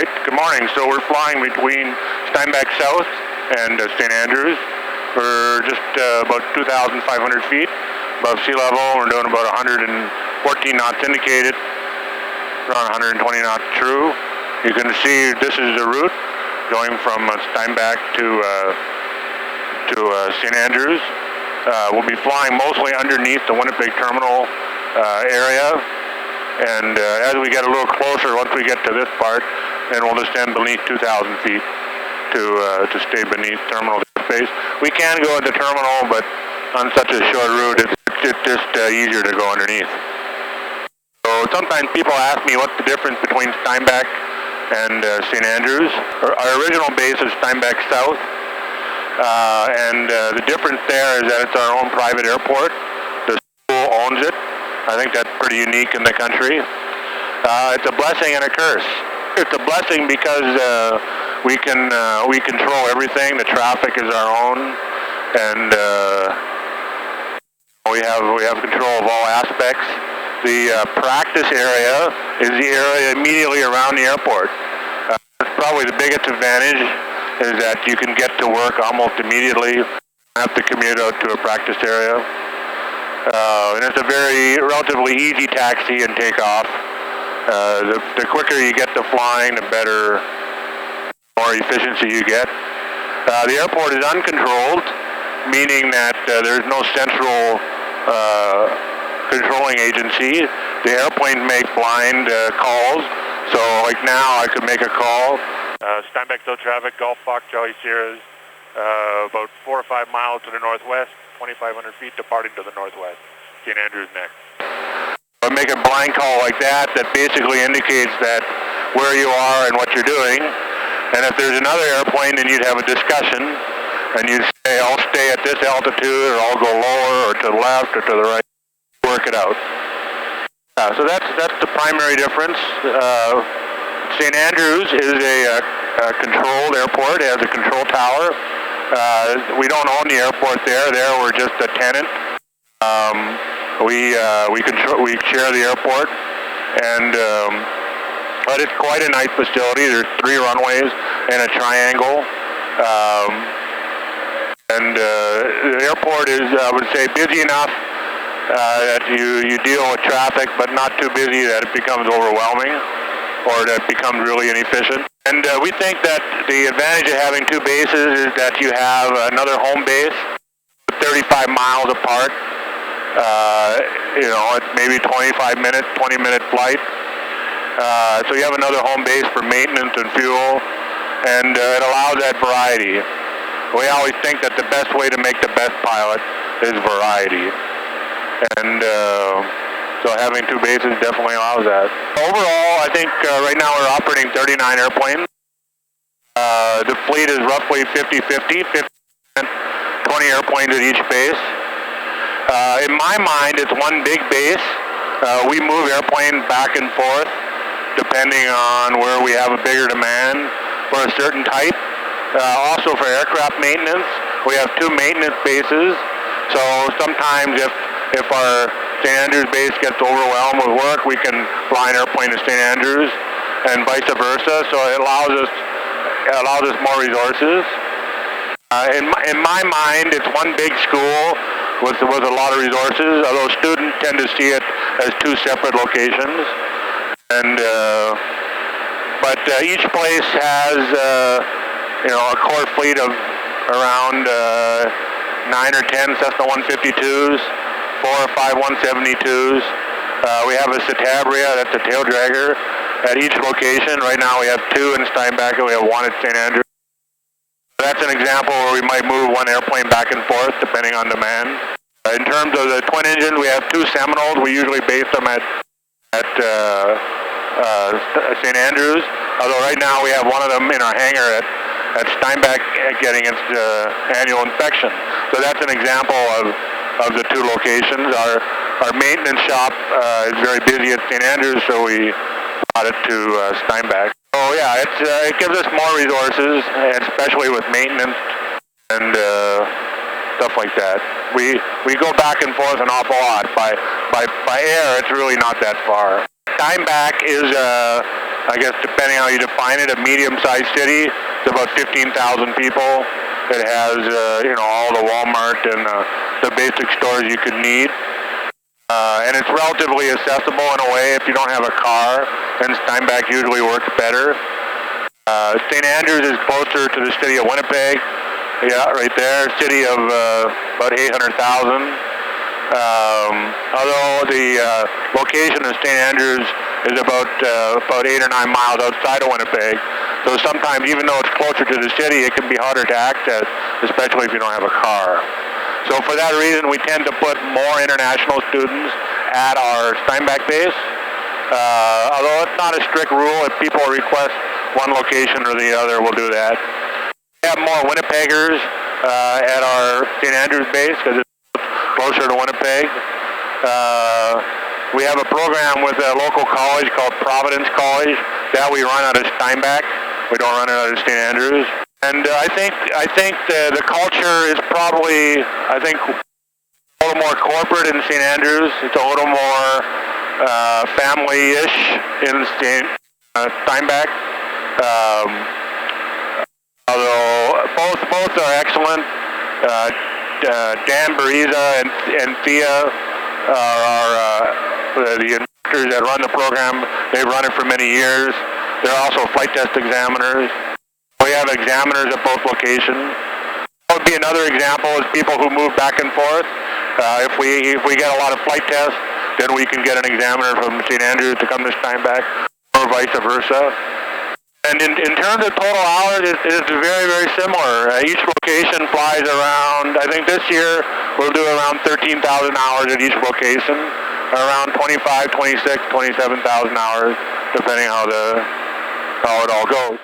right, good morning. So we're flying between Steinbach South and St. Andrews. We're just about 2,500 feet above sea level. We're doing about 114 knots indicated, around 120 knots true. You can see this is the route going from Steinbach to St. Andrews. We'll be flying mostly underneath the Winnipeg terminal area. And as we get a little closer, once we get to this part, then we'll descend beneath 2,000 feet to stay beneath terminal space. We can go at the terminal, but on such a short route, it's just easier to go underneath. So sometimes people ask me what's the difference between Steinbach and St. Andrews. Our original base is Steinbach South, and the difference there is that it's our own private airport. The school owns it. I think that's pretty unique in the country. It's a blessing and a curse. It's a blessing because we control everything. The traffic is our own, and we have control of all aspects. The practice area is the area immediately around the airport. That's probably the biggest advantage, is that you can get to work almost immediately. You don't have to commute out to a practice area. And it's a very relatively easy taxi and takeoff. The quicker you get to flying, the better, more efficiency you get. The airport is uncontrolled, meaning that there's no central controlling agency. The airplanes make blind calls. So like now I could make a call. Steinbach South traffic, Golf Fox, Jolly Sierras, about 4 or 5 miles to the northwest. 2,500 feet departing to the northwest. St. Andrews next. I make a blind call like that basically indicates that where you are and what you're doing. And if there's another airplane, then you'd have a discussion, and you'd say, I'll stay at this altitude, or I'll go lower, or to the left, or to the right. Work it out. So that's the primary difference. St. Andrews is a controlled airport. It has a control tower. We don't own the airport there. There we're just a tenant. We share the airport, and but it's quite a nice facility. There's 3 runways and a triangle, and the airport is, I would say, busy enough that you deal with traffic, but not too busy that it becomes overwhelming or that it becomes really inefficient. And we think that the advantage of having 2 bases is that you have another home base 35 miles apart. It's maybe 25 minutes, 20-minute flight. So you have another home base for maintenance and fuel, and it allows that variety. We always think that the best way to make the best pilot is variety. And so having 2 bases definitely allows that. Overall, I think right now we're operating 39 airplanes. The fleet is roughly 50-50, 20 airplanes at each base. In my mind, it's one big base. We move airplanes back and forth depending on where we have a bigger demand for a certain type. Also for aircraft maintenance, we have 2 maintenance bases. So sometimes if our St. Andrews base gets overwhelmed with work, we can fly an airplane to St. Andrews and vice versa. So it allows us more resources. In my mind, it's one big school with a lot of resources, although students tend to see it as 2 separate locations. And but each place has a core fleet of around 9 or 10 Cessna 152s, 4 or 5 172s. We have a Citabria, that's a tail dragger, at each location. Right now we have 2 in Steinbach, and we have 1 at St. Andrews. That's an example where we might move one airplane back and forth depending on demand. In terms of the twin engines, we have 2 Seminoles. We usually base them at St. Andrews, although right now we have one of them in our hangar at Steinbach getting its annual inspection. So that's an example of the 2 locations. Our maintenance shop is very busy at St. Andrews, so we brought it to Steinbach. So yeah, it gives us more resources, especially with maintenance and stuff like that. We go back and forth an awful lot. By air, it's really not that far. Steinbach is I guess depending how you define it, a medium-sized city. It's about 15,000 people. It has, all the Walmart and the basic stores you could need. And it's relatively accessible in a way if you don't have a car, and Steinbach usually works better. St. Andrews is closer to the city of Winnipeg. Yeah, right there. City of about 800,000. Although the location of St. Andrews is about 8 or 9 miles outside of Winnipeg. So sometimes, even though it's closer to the city, it can be harder to access, especially if you don't have a car. So for that reason, we tend to put more international students at our Steinbach base. Although it's not a strict rule, if people request one location or the other, we'll do that. We have more Winnipeggers at our St. Andrews base because it's closer to Winnipeg. We have a program with a local college called Providence College that we run out of Steinbach. We don't run it out of St. Andrews. And I think the culture is probably, a little more corporate in St. Andrews. It's a little more family-ish in Steinbach. Although both are excellent. Dan Bariza and Thea are the instructors that run the program. They've run it for many years. They're also flight test examiners. We have examiners at both locations. That would be another example is people who move back and forth. If we get a lot of flight tests, then we can get an examiner from St. Andrews to come to Steinbach, or vice versa. And in terms of total hours, it's very, very similar. Each location flies around, I think this year we'll do around 13,000 hours at each location, around 25, 26, 27,000 hours, depending how it all goes.